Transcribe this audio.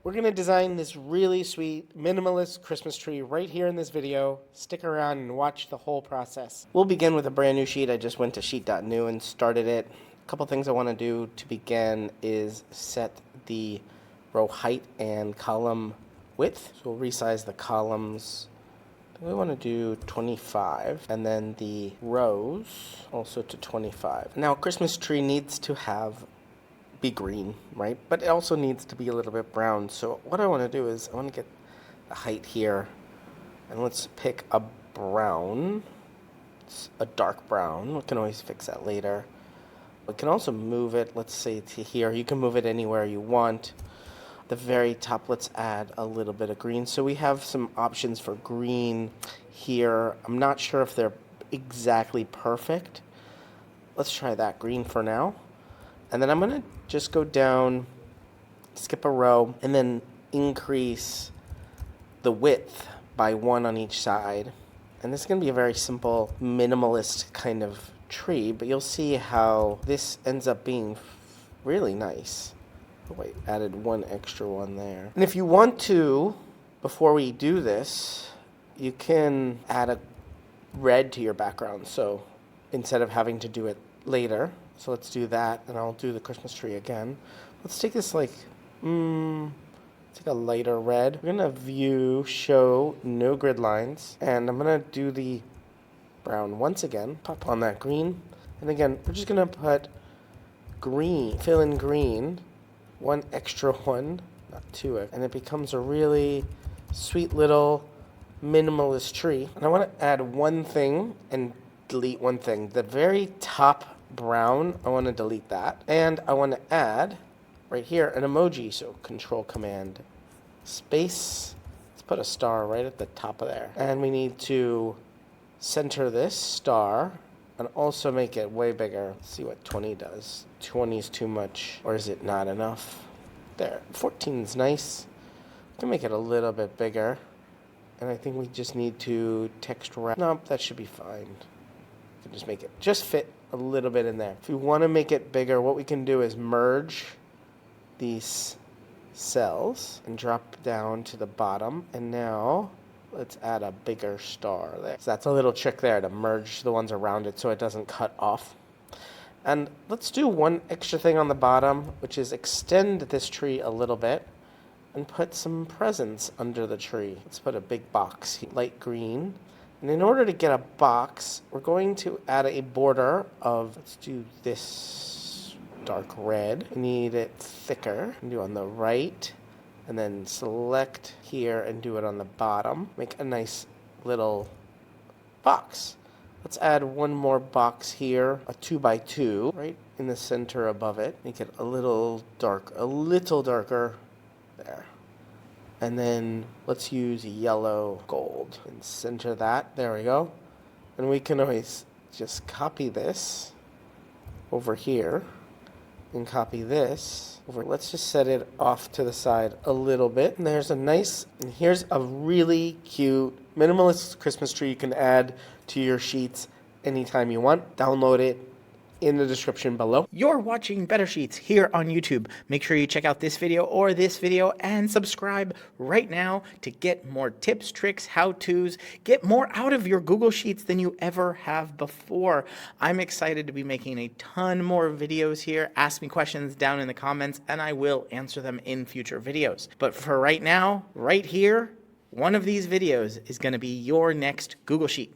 We're going to design this really sweet minimalist Christmas tree right here in this video. Stick around and watch the whole process. We'll begin with a brand new sheet. I just went to sheet.new and started it. A couple things I want to do to begin is set the row height and column width. So we'll resize the columns. We want to do 25, and then the rows also to 25. Now, Christmas tree needs to be green, right? But it also needs to be a little bit brown. So what I want to do is I want to get the height here, and let's pick a brown. It's a dark brown. We can always fix that later. We can also move it, let's say, to here. You can move it anywhere you want. The very top, let's add a little bit of green. So we have some options for green here. I'm not sure if they're exactly perfect. Let's try that green for now. And then I'm going to just go down, skip a row, and then increase the width by 1 on each side. And this is going to be a very simple, minimalist kind of tree, but you'll see how this ends up being really nice. Oh, wait, added one extra one there. And if you want to, before we do this, you can add a red to your background. So instead of having to do it later, so let's do that, and I'll do the Christmas tree again. Let's take this let's take a lighter red. We're gonna view, show, no grid lines, and I'm gonna do the brown once again, pop on that green, and again, we're just gonna put green, fill in green, one extra one, not two, and it becomes a really sweet little minimalist tree. And I wanna add one thing and delete one thing. The very top brown, I want to delete that, and I want to add right here an emoji. So Control Command space, let's put a star right at the top of there, and we need to center this star and also make it way bigger. Let's see what 20 does. 20 is too much, or is it not enough? There, 14 is nice. We can make it a little bit bigger, and I think we just need to text wrap. Nope, that should be fine. We can just make it just fit a little bit in there. If we want to make it bigger, what we can do is merge these cells and drop down to the bottom. And now let's add a bigger star there. So that's a little trick there to merge the ones around it so it doesn't cut off. And let's do one extra thing on the bottom, which is extend this tree a little bit and put some presents under the tree. Let's put a big box here, light green. And in order to get a box, we're going to add a border of, let's do this dark red. We need it thicker. Do on the right, and then select here and do it on the bottom. Make a nice little box. Let's add one more box here, a 2x2, right in the center above it. Make it a little darker there. And then let's use yellow gold and center that. There we go. And we can always just copy this over here and copy this over. Let's just set it off to the side a little bit. And here's a really cute minimalist Christmas tree you can add to your sheets anytime you want. Download it in the description below. You're watching Better Sheets here on YouTube. Make sure you check out this video or this video and subscribe right now to get more tips, tricks, how-tos, get more out of your Google Sheets than you ever have before. I'm excited to be making a ton more videos here. Ask me questions down in the comments and I will answer them in future videos. But for right now, right here, one of these videos is going to be your next Google Sheet.